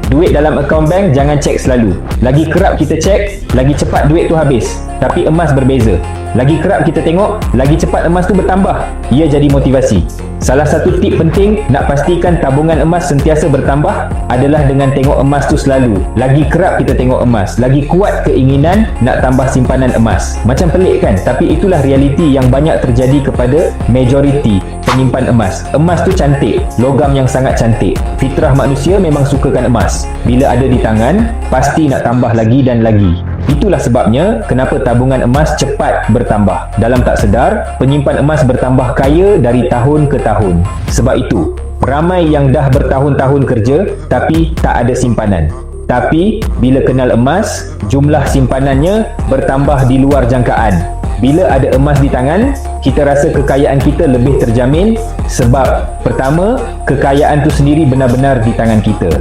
Duit dalam akaun bank jangan cek selalu. Lagi kerap kita cek, lagi cepat duit tu habis. Tapi emas berbeza. Lagi kerap kita tengok, lagi cepat emas tu bertambah. Ia jadi motivasi. Salah satu tip penting nak pastikan tabungan emas sentiasa bertambah adalah dengan tengok emas tu selalu. Lagi kerap kita tengok emas, lagi kuat keinginan nak tambah simpanan emas. Macam pelik kan? Tapi itulah realiti yang banyak terjadi kepada majoriti penyimpan emas. Emas tu cantik, logam yang sangat cantik. Fitrah manusia memang sukakan emas. Bila ada di tangan, pasti nak tambah lagi dan lagi. Itulah sebabnya kenapa tabungan emas cepat bertambah. Dalam tak sedar, penyimpan emas bertambah kaya dari tahun ke tahun. Sebab itu, ramai yang dah bertahun-tahun kerja tapi tak ada simpanan. Tapi, bila kenal emas, jumlah simpanannya bertambah di luar jangkaan. Bila ada emas di tangan, kita rasa kekayaan kita lebih terjamin sebab pertama, kekayaan tu sendiri benar-benar di tangan kita.